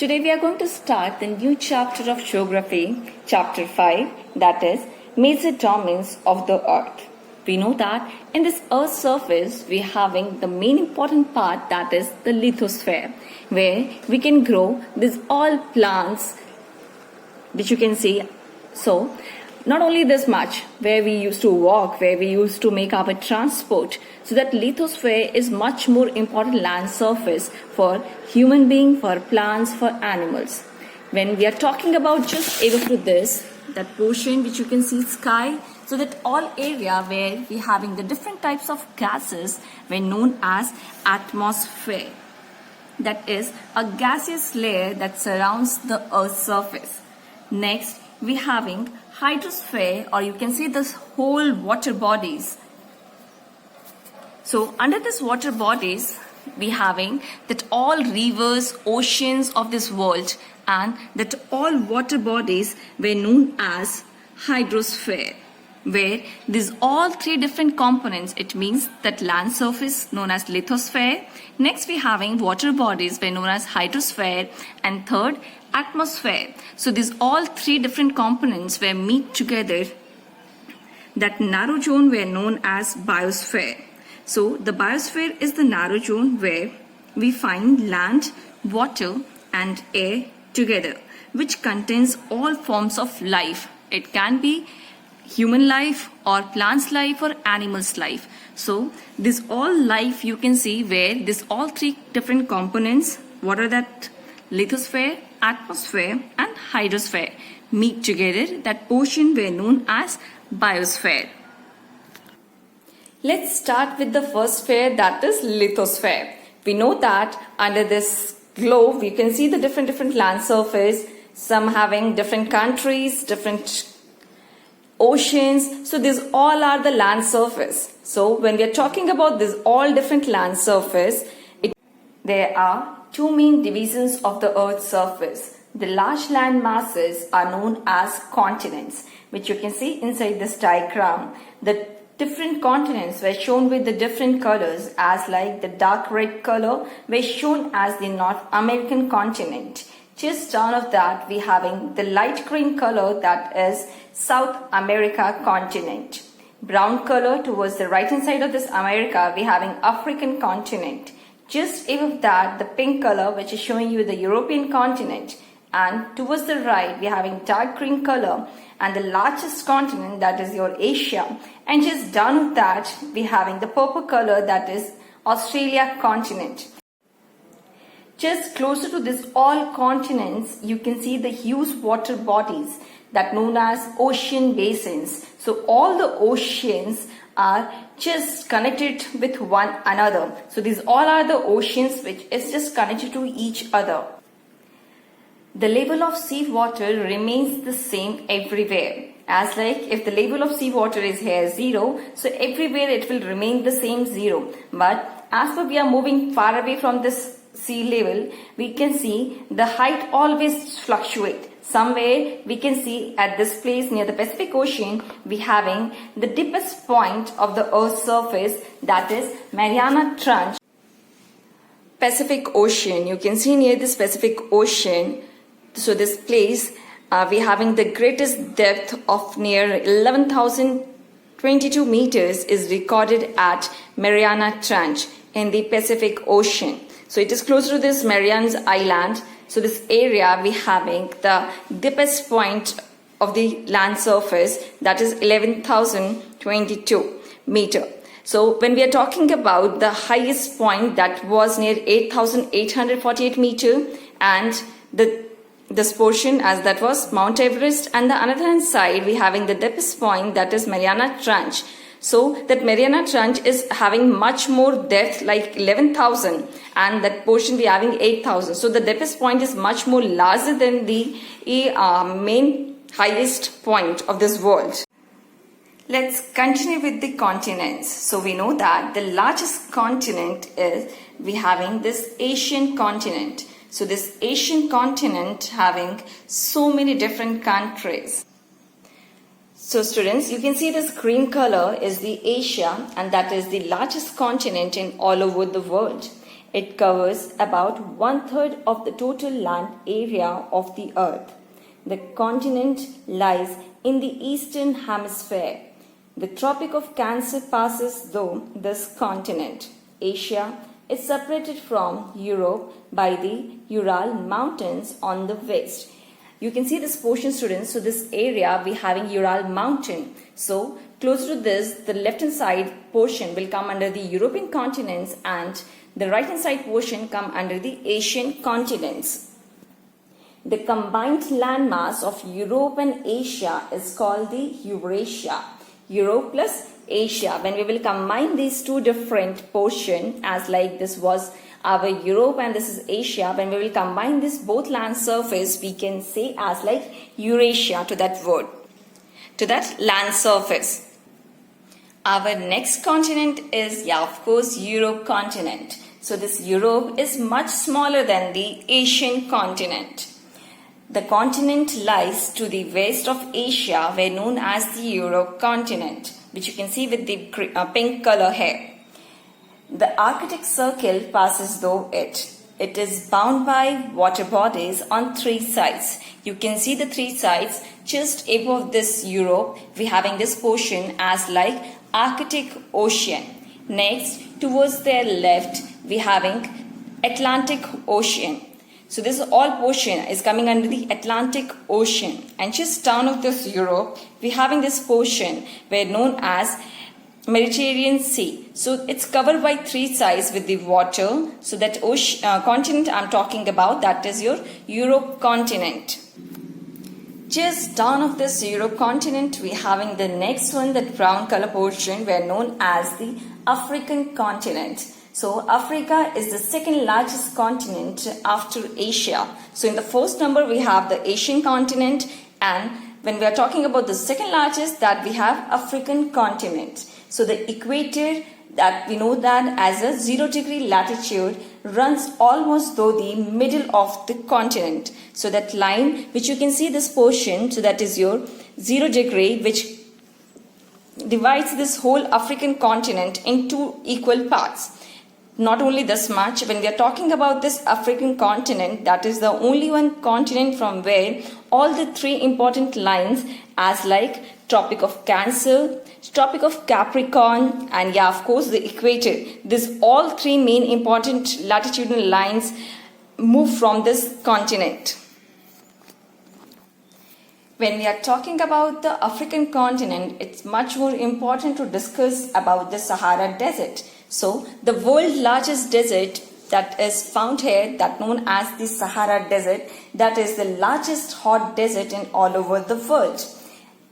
Today we are going to start the new chapter of geography, chapter 5, that is major domains of the earth. We know that in this earth's surface we are having the main important part, that is the lithosphere, where we can grow these all plants which you can see. So not only this much, where we used to walk, where we used to make our transport, so that lithosphere is much more important land surface for human being, for plants, for animals. When we are talking about just above to this, that portion which you can see sky, so that all area where we having the different types of gases were known as atmosphere. That is a gaseous layer that surrounds the earth's surface. Next, we having hydrosphere, or you can see this whole water bodies. So under this water bodies, we having that all rivers, oceans of this world, and that all water bodies were known as hydrosphere, where these all three different components, it means that land surface known as lithosphere, next we having water bodies were known as hydrosphere, and third atmosphere. So these all three different components were meet together, that narrow zone were known as biosphere. So the biosphere is the narrow zone where we find land, water and air together, which contains all forms of life. It can be human life or plants life or animals life. So this all life you can see where this all three different components, what are that? Lithosphere, atmosphere and hydrosphere meet together, that portion were known as biosphere. Let's start with the first sphere, that is lithosphere. We know that under this globe you can see the different land surface, some having different countries, different oceans. So these all are the land surface. So when we are talking about this all different land surface, there are two main divisions of the earth's surface. The large land masses are known as continents, which you can see inside this diagram. The different continents were shown with the different colors, as like the dark red color were shown as the North American continent. Just down of that we having the light green color, that is South America continent. Brown color towards the right hand side of this America we having African continent. Just above that the pink color which is showing you the European continent, and towards the right we having dark green color and the largest continent, that is your Asia, and just down of that we having the purple color, that is Australia continent. Just closer to this all continents you can see the huge water bodies that known as ocean basins. So all the oceans are just connected with one another. So these all are the oceans which is just connected to each other. The level of sea water remains the same everywhere. As like if the level of sea water is here 0, so everywhere it will remain the same 0. But as we are moving far away from this sea level, we can see the height always fluctuate. Somewhere we can see at this place near the Pacific Ocean, we having the deepest point of the Earth's surface, that is Mariana Trench. Pacific Ocean, you can see near this Pacific Ocean. So this place we having the greatest depth of near 11,022 meters is recorded at Mariana Trench in the Pacific Ocean. So it is close to this Marianas Island. So this area we having the deepest point of the land surface, that is 11,022 meter. So when we are talking about the highest point, that was near 8,848 meter, and this portion as that was Mount Everest, and the another hand side we having the deepest point, that is Mariana Trench. So that Mariana Trench is having much more depth, like 11,000, and that portion we having 8,000. So the deepest point is much more larger than the main highest point of this world. Let's continue with the continents. So we know that the largest continent is we having this Asian continent. So this Asian continent having so many different countries. So students, you can see this green color is the Asia, and that is the largest continent in all over the world. It covers about 1/3 of the total land area of the earth. The continent lies in the eastern hemisphere. The Tropic of Cancer passes through this continent. Asia is separated from Europe by the Ural Mountains on the west. You can see this portion, students. So this area we having Ural Mountain. So close to this, the left hand side portion will come under the European continents and the right hand side portion come under the Asian continents. The combined landmass of Europe and Asia is called the Eurasia. Europe plus Asia. When we will combine these two different portions, as like this was our Europe and this is Asia, when we will combine this both land surface, we can say as like Eurasia to that word, to that land surface. Our next continent is, of course, Europe continent. So this Europe is much smaller than the Asian continent. The continent lies to the west of Asia, were known as the Europe continent, which you can see with the pink color here. The Arctic Circle passes through it. It is bound by water bodies on 3 sides. You can see the 3 sides just above this Europe. We having this portion as like Arctic Ocean. Next, towards their left, we having Atlantic Ocean. So this all portion is coming under the Atlantic Ocean, and just down of this Europe, we having this portion where known as Mediterranean Sea. So it's covered by 3 sides with the water. So that continent I'm talking about, that is your Europe continent. Just down of this Europe continent, we having the next one, that brown color portion, were known as the African continent. So Africa is the second largest continent after Asia. So in the first number we have the Asian continent, and when we are talking about the second largest, that we have African continent. So the equator, that we know that as a 0-degree latitude, runs almost through the middle of the continent. So that line which you can see this portion, so that is your 0-degree, which divides this whole African continent in 2 equal parts. Not only this much, when we are talking about this African continent, that is the only one continent from where all the 3 important lines as like Tropic of Cancer, Tropic of Capricorn, and of course the equator. This all 3 main important latitudinal lines move from this continent. When we are talking about the African continent, it's much more important to discuss about the Sahara Desert. So the world's largest desert that is found here, that known as the Sahara Desert, that is the largest hot desert in all over the world.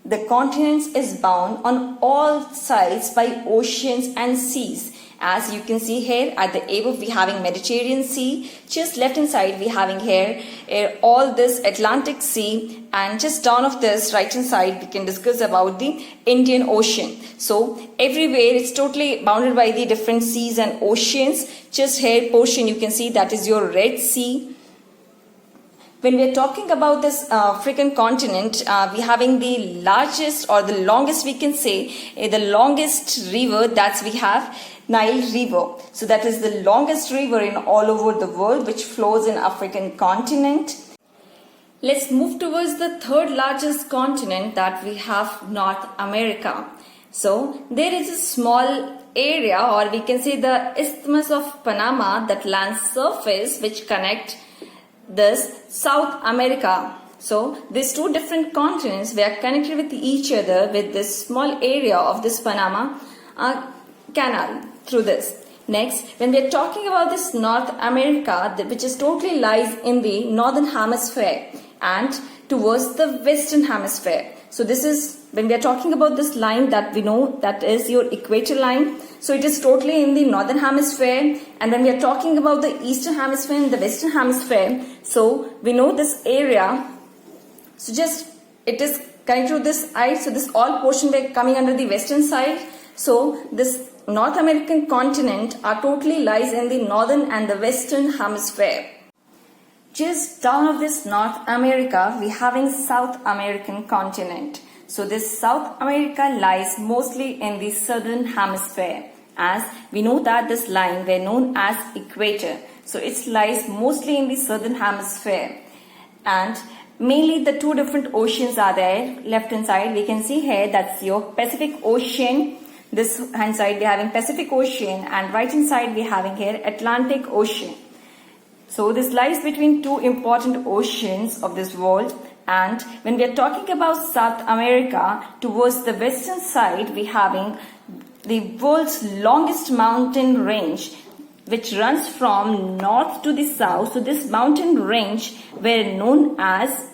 The continent is bound on all sides by oceans and seas. As you can see here at the above, we having Mediterranean Sea. Just left hand side we having here all this Atlantic Sea, and just down of this right hand side we can discuss about the Indian Ocean. So everywhere it's totally bounded by the different seas and oceans. Just here portion you can see that is your Red Sea. When we are talking about this African continent, we having the largest or the longest, we can say the longest river, that we have Nile River. So that is the longest river in all over the world, which flows in African continent. Let's move towards the third largest continent, that we have North America. So there is a small area, or we can say the Isthmus of Panama, that land surface which connect this South America. So these 2 different continents, they are connected with each other with this small area of this Panama canal through this. Next, when we are talking about this North America, which is totally lies in the northern hemisphere and towards the western hemisphere. So this is, when we are talking about this line, that we know that is your equator line. So it is totally in the northern hemisphere, and when we are talking about the eastern hemisphere and the western hemisphere, so we know this area. So just it is connected to this side. So this all portion were coming under the western side. So this North American continent are totally lies in the northern and the western hemisphere. Just down of this North America, we having South American continent. So this South America lies mostly in the southern hemisphere, as we know that this line were known as equator. So it lies mostly in the southern hemisphere, and mainly the two different oceans are there. Left hand side we can see here that's your Pacific Ocean. This hand side we are having Pacific Ocean, and right hand side we are having here Atlantic Ocean. So this lies between two important oceans of this world. And when we are talking about South America, towards the western side we are having the world's longest mountain range, which runs from north to the south. So this mountain range were known as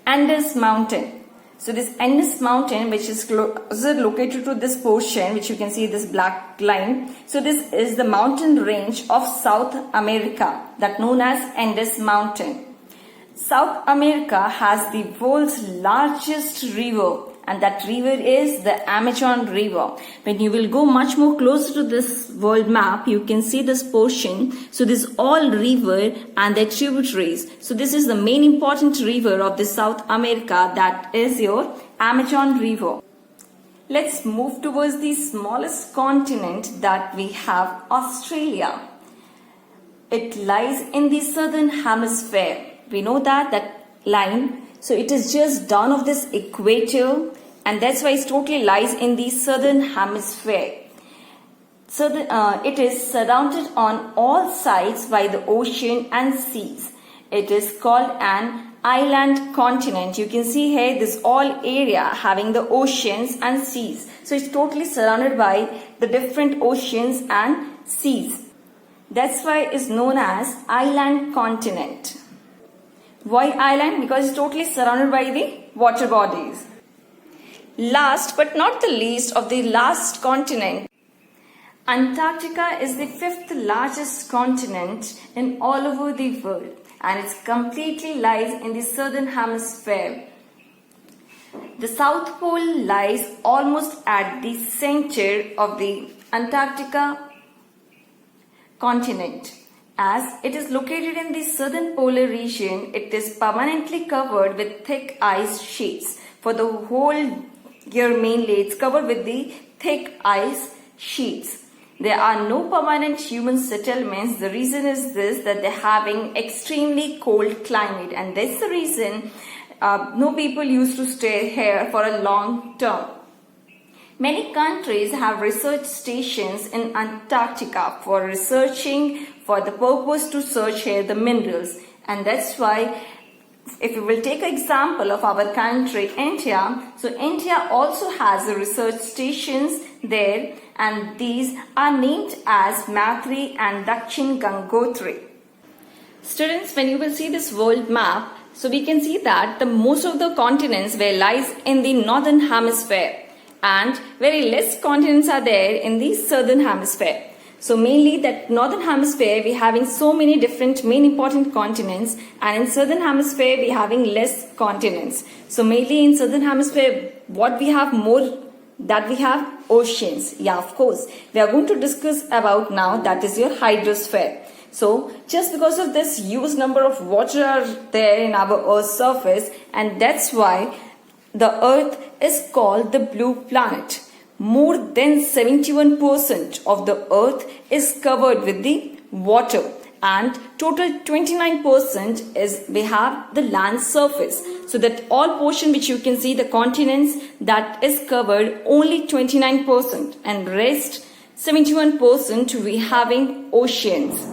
Andes Mountain. So this Andes Mountain, which is located to this portion, which you can see this black line. So this is the mountain range of South America, that known as Andes Mountain. South America has the world's largest river, and that river is the Amazon River. When you will go much more closer to this world map, you can see this portion. So this all river and their tributaries. So this is the main important river of the South America, that is your Amazon River. Let's move towards the smallest continent that we have, Australia. It lies in the southern hemisphere. We know that line. So it is just down of this equator, and that's why it totally lies in the southern hemisphere. So it is surrounded on all sides by the ocean and seas. It is called an island continent. You can see here this all area having the oceans and seas. So it's totally surrounded by the different oceans and seas. That's why it's known as island continent. Why island? Because it's totally surrounded by the water bodies. Last but not the least of the last continent, Antarctica is the fifth largest continent in all over the world, and it completely lies in the southern hemisphere. The South Pole lies almost at the center of the Antarctica continent. As it is located in the southern polar region, it is permanently covered with thick ice sheets. For the whole year mainly, it's covered with the thick ice sheets. There are no permanent human settlements. The reason is this, that they're having extremely cold climate, and that's the reason no people used to stay here for a long term. Many countries have research stations in Antarctica for researching, for the purpose to search here the minerals. And that's why, if we will take an example of our country, India, so India also has the research stations there, and these are named as Maitri and Dakshin Gangotri. Students, when you will see this world map, so we can see that the most of the continents where lies in the northern hemisphere, and very less continents are there in the southern hemisphere. So mainly that northern hemisphere we having so many different main important continents, and in southern hemisphere we having less continents. So mainly in southern hemisphere what we have more, that we have oceans. Yeah, of course. We are going to discuss about now, that is your hydrosphere. So just because of this huge number of water are there in our Earth's surface, and that's why the Earth is called the blue planet. More than 71% of the Earth is covered with the water, and total 29% is we have the land surface. So that all portion which you can see the continents, that is covered only 29%, and rest 71% we having oceans.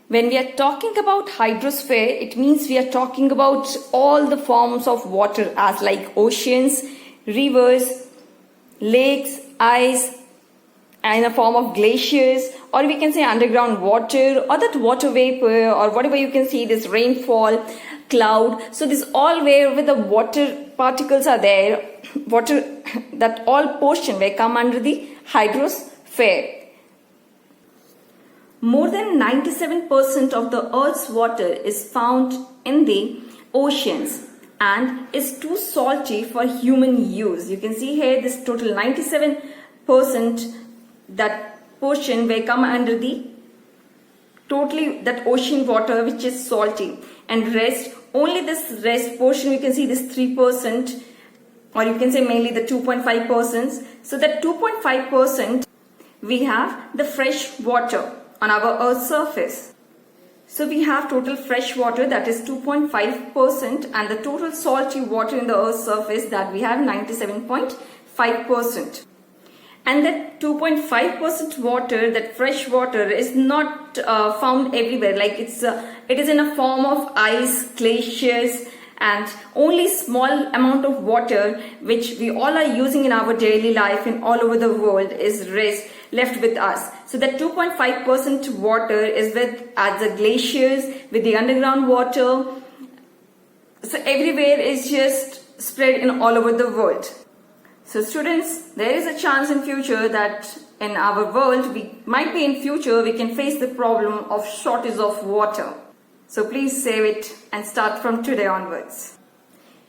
When we are talking about hydrosphere, it means we are talking about all the forms of water as like oceans, rivers, lakes, ice, and in a form of glaciers, or we can say underground water, or that water vapor, or whatever you can see, this rainfall, cloud. So this all where the water particles are there, water, that all portion will come under the hydrosphere. More than 97% of the Earth's water is found in the oceans and is too salty for human use. You can see here this total 97%, that portion will come under the totally that ocean water which is salty, and rest, only this rest portion you can see this 3%, or you can say mainly the 2.5%. So that 2.5% we have the fresh water on our Earth's surface. So we have total fresh water, that is 2.5%, and the total salty water in the Earth's surface, that we have 97.5%. And that 2.5% water, that fresh water, is not found everywhere. Like it is in a form of ice, glaciers, and only small amount of water which we all are using in our daily life and all over the world is left with us. So that 2.5% water is at the glaciers, with the underground water. So everywhere is just spread in all over the world. So students, there is a chance in future that in our world, we can face the problem of shortage of water. So please save it and start from today onwards.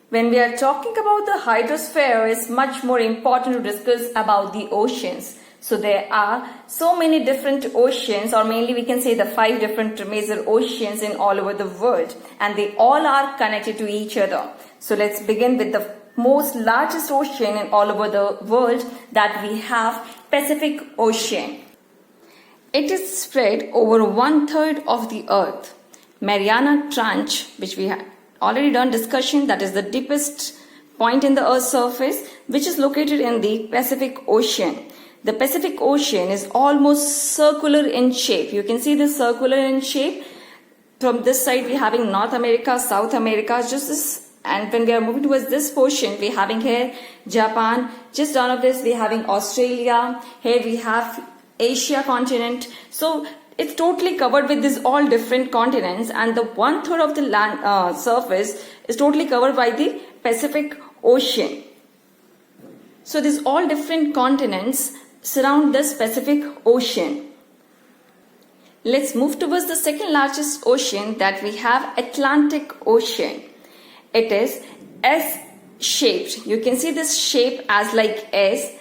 When we are talking about the hydrosphere, it's much more important to discuss about the oceans. So there are so many different oceans, or mainly we can say the 5 different major oceans in all over the world, and they all are connected to each other. So let's begin with the most largest ocean in all over the world, that we have Pacific Ocean. It is spread over 1/3 of the earth. Mariana Trench, which we had already done discussion, that is the deepest point in the earth's surface, which is located in the Pacific Ocean. The Pacific Ocean is almost circular in shape. You can see this circular in shape. From this side we are having North America, South America, just this. And when we are moving towards this portion, we are having here Japan. Just down of this, we are having Australia. Here we have Asia continent. So it's totally covered with these all different continents, and the 1/3 of the land surface is totally covered by the Pacific Ocean. So these all different continents surround this Pacific Ocean. Let's move towards the second largest ocean, that we have Atlantic Ocean. It is S-shaped. You can see this shape as like S.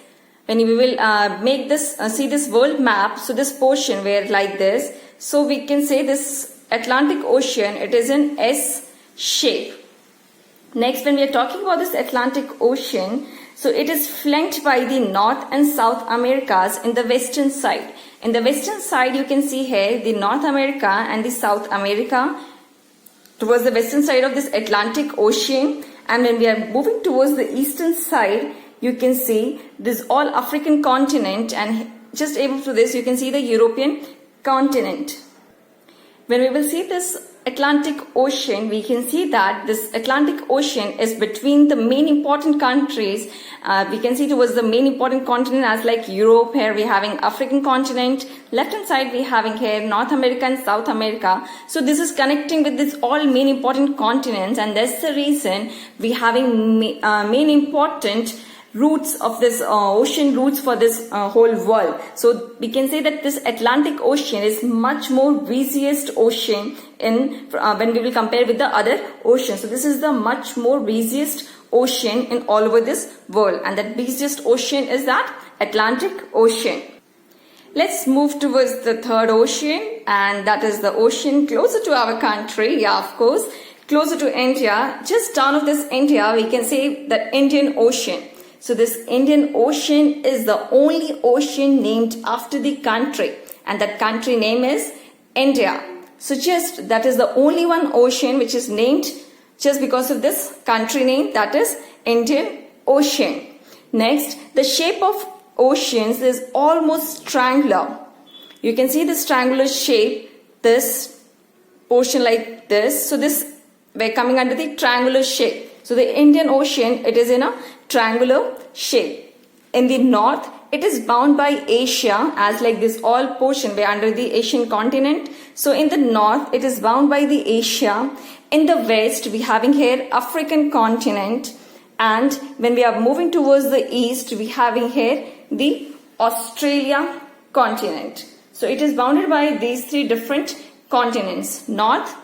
When we will make this, see this world map, so this portion where like this, so we can say this Atlantic Ocean, it is in S shape. Next, when we are talking about this Atlantic Ocean, so it is flanked by the North and South Americas in the western side. In the western side, you can see here the North America and the South America towards the western side of this Atlantic Ocean. And when we are moving towards the eastern side, you can see this all African continent, and just above to this you can see the European continent. When we will see this Atlantic Ocean, we can see that this Atlantic Ocean is between the main important countries. We can see towards the main important continent as like Europe. Here we are having African continent. Left hand side we are having here North America and South America. So this is connecting with this all main important continents, and that's the reason we are having main important routes of this ocean routes for this whole world. So we can say that this Atlantic Ocean is much more busiest ocean in when we will compare with the other oceans. So this is the much more busiest ocean in all over this world, and that busiest ocean is that Atlantic Ocean. Let's move towards the third ocean, and that is the ocean closer to our country. Yeah, of course, closer to India. Just down of this India, we can say the Indian Ocean. So this Indian Ocean is the only ocean named after the country, and that country name is India. So just that is the only one ocean which is named just because of this country name, that is Indian Ocean. Next, the shape of oceans is almost triangular. You can see this triangular shape, this portion like this. So this, we're coming under the triangular shape. So the Indian Ocean, it is in a triangular shape. In the north, it is bound by Asia as like this all portion, we're under the Asian continent. So in the north, it is bound by the Asia. In the west, we having here African continent. And when we are moving towards the east, we having here the Australia continent. So it is bounded by these 3 different continents. North,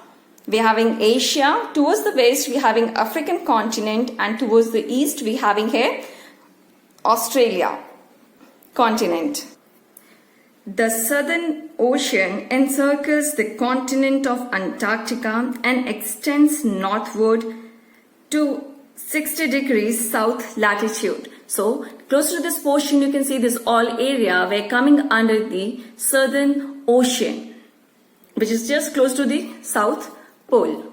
we are having Asia. Towards the west, we are having African continent. And towards the east, we are having here Australia continent. The Southern Ocean encircles the continent of Antarctica and extends northward to 60 degrees south latitude. So Close to this portion, you can see this all area. We're coming under the Southern Ocean, which is just close to the South Pole.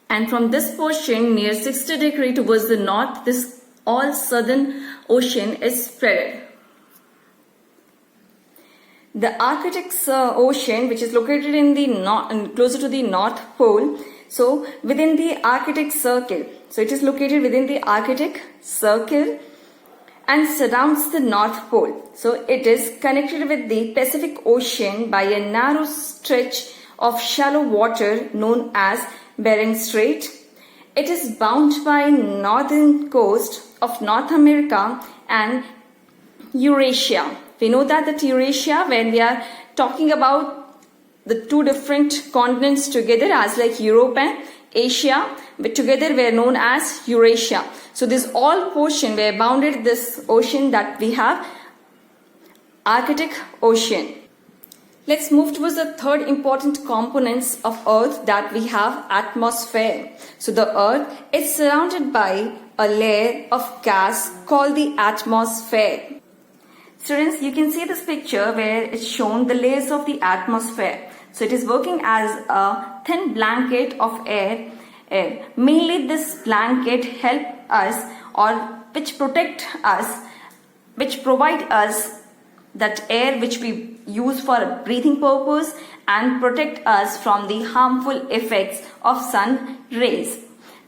And from this portion near 60 degrees towards the north, this all Southern Ocean is spread. The Arctic Ocean, which is located in the north, closer to the North Pole, so within the Arctic Circle. So it is located within the Arctic Circle and surrounds the North Pole. So it is connected with the Pacific Ocean by a narrow stretch of shallow water known as Bering Strait. It is bound by northern coast of North America and Eurasia. We know that Eurasia, when we are talking about the two different continents together as like Europe and Asia, but together we are known as Eurasia. So this all portion, we are bounded this ocean that we have, Arctic Ocean. Let's move towards the third important components of Earth that we have, atmosphere. So the Earth is surrounded by a layer of gas called the atmosphere. Students, you can see this picture where it's shown the layers of the atmosphere. So it is working as a thin blanket of air. Mainly this blanket help us or which protect us, which provide us that air which we use for breathing purpose and protect us from the harmful effects of sun rays.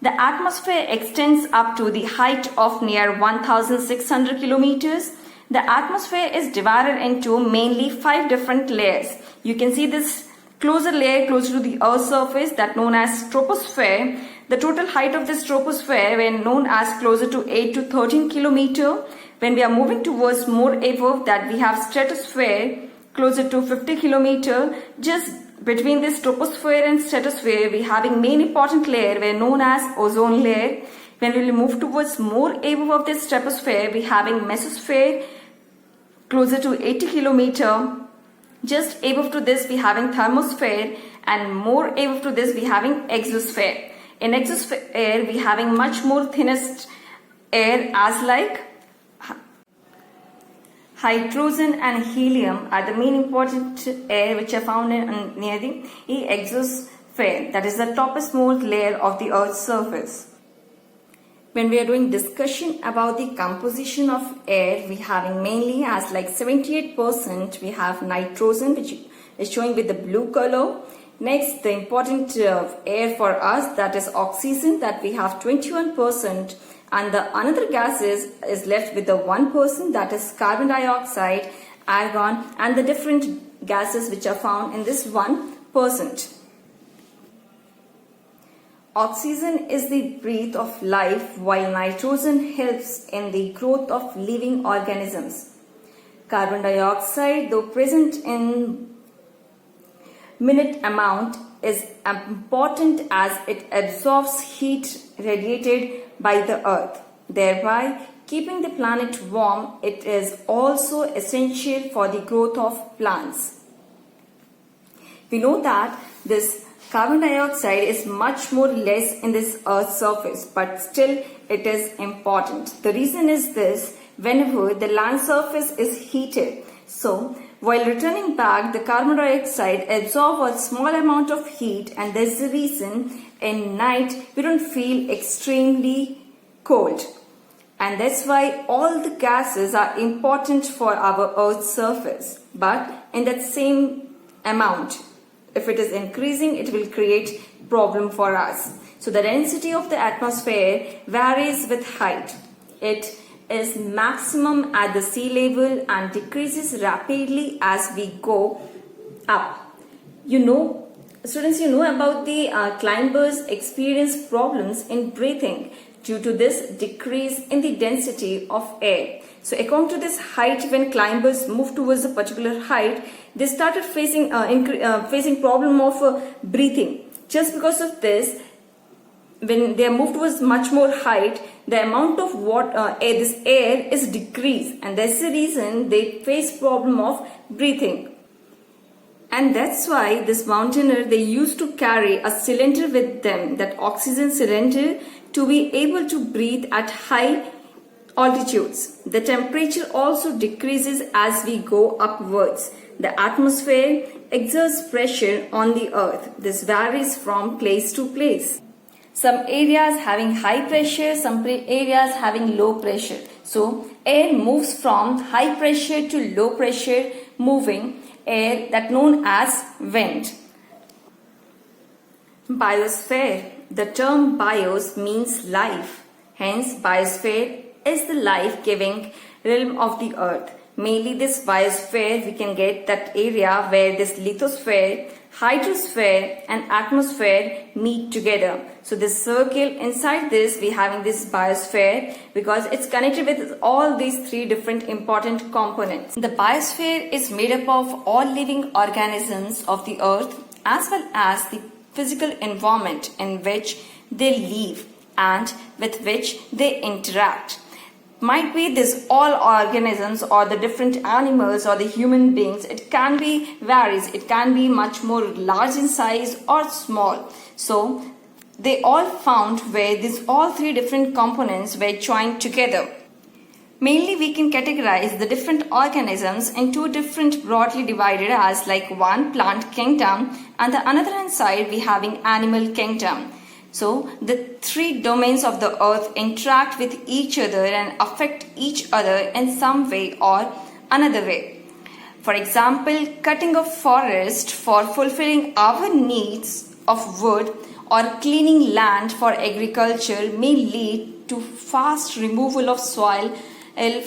The atmosphere extends up to the height of near 1,600 kilometers. The atmosphere is divided into mainly 5 different layers. You can see this closer layer closer to the Earth's surface that known as troposphere. The total height of this troposphere when known as closer to 8 to 13 kilometer. When we are moving towards more above that we have stratosphere closer to 50 kilometer. Just between this troposphere and stratosphere we having main important layer where known as ozone layer. When we will move towards more above of this troposphere we having mesosphere closer to 80 kilometer. Just above to this we having thermosphere and more above to this we having exosphere. In exosphere we having much more thinnest air as like hydrogen and helium are the main important air which are found near the exosphere, that is the topmost layer of the Earth's surface. When we are doing discussion about the composition of air, we having mainly as like 78% we have nitrogen, which is showing with the blue color. Next, the important air for us, that is oxygen, that we have 21%. And the another gases is left with the 1%, that is carbon dioxide, argon, and the different gases which are found in this 1%. Oxygen is the breath of life, while nitrogen helps in the growth of living organisms. Carbon dioxide, though present in minute amount, is important as it absorbs heat radiated by the earth, thereby keeping the planet warm. It is also essential for the growth of plants. We know that this carbon dioxide is much more less in this earth's surface, but still it is important. The reason is this: whenever the land surface is heated, so while returning back, the carbon dioxide absorbs a small amount of heat, and that's the reason in night we don't feel extremely cold. And that's why all the gases are important for our Earth's surface. But in that same amount, if it is increasing, it will create problem for us. So the density of the atmosphere varies with height. It is maximum at the sea level and decreases rapidly as we go up. Students, you know about the climbers experience problems in breathing due to this decrease in the density of air. So according to this height, when climbers move towards a particular height, they started facing problem of breathing. Just because of this, when they move towards much more height, the amount of this air is decreased, and that's the reason they face problem of breathing. And that's why this mountaineer, they used to carry a cylinder with them, that oxygen cylinder, to be able to breathe at high altitudes. The temperature also decreases as we go upwards. The atmosphere exerts pressure on the earth. This varies from place to place. Some areas having high pressure, some areas having low pressure. So air moves from high pressure to low pressure moving air that known as wind. Biosphere. The term bios means life. Hence biosphere is the life-giving realm of the earth. Mainly this biosphere we can get that area where this lithosphere, hydrosphere and atmosphere meet together. So this circle inside this we having this biosphere because it's connected with all these three different important components. The biosphere is made up of all living organisms of the earth as well as the physical environment in which they live and with which they interact. Might be this all organisms or the different animals or the human beings, it can be varies, it can be much more large in size or small. So they all found where these all three different components were joined together. Mainly we can categorize the different organisms in two different broadly divided as like one plant kingdom and the another hand side we having animal kingdom. So the three domains of the earth interact with each other and affect each other in some way or another way. For example, cutting of forest for fulfilling our needs of wood or cleaning land for agriculture may lead to fast removal of soil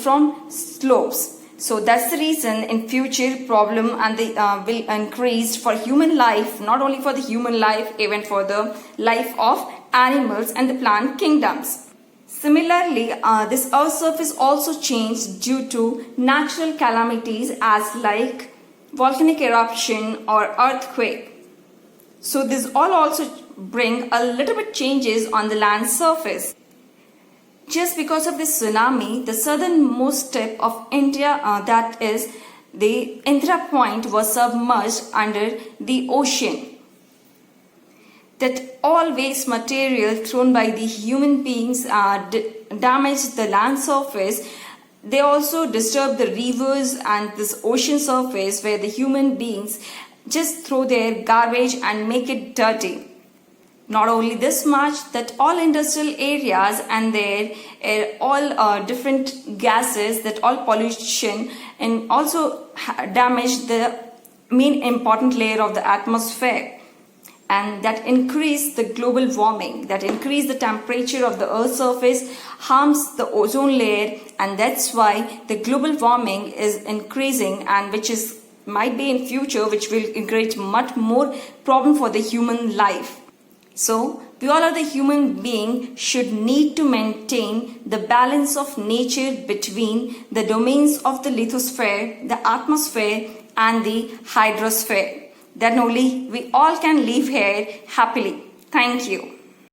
from slopes. So that's the reason in future problem and the will increase for human life, not only for the human life, even for the life of animals and the plant kingdoms. Similarly, this earth surface also changed due to natural calamities as like volcanic eruption or earthquake. So this all also bring a little bit changes on the land surface. Just because of this tsunami, the southernmost tip of India, that is the Indira Point, was submerged under the ocean. That all waste material thrown by the human beings damaged the land surface. They also disturbed the rivers and this ocean surface where the human beings just throw their garbage and make it dirty. Not only this much, that all industrial areas and their all different gases, that all pollution and also damaged the main important layer of the atmosphere, and that increased the global warming, that increased the temperature of the earth's surface, harms the ozone layer, and that's why the global warming is increasing, and which is might be in future which will create much more problem for the human life. So, we all are the human being should need to maintain the balance of nature between the domains of the lithosphere, the atmosphere and the hydrosphere. Then only we all can live here happily. Thank you.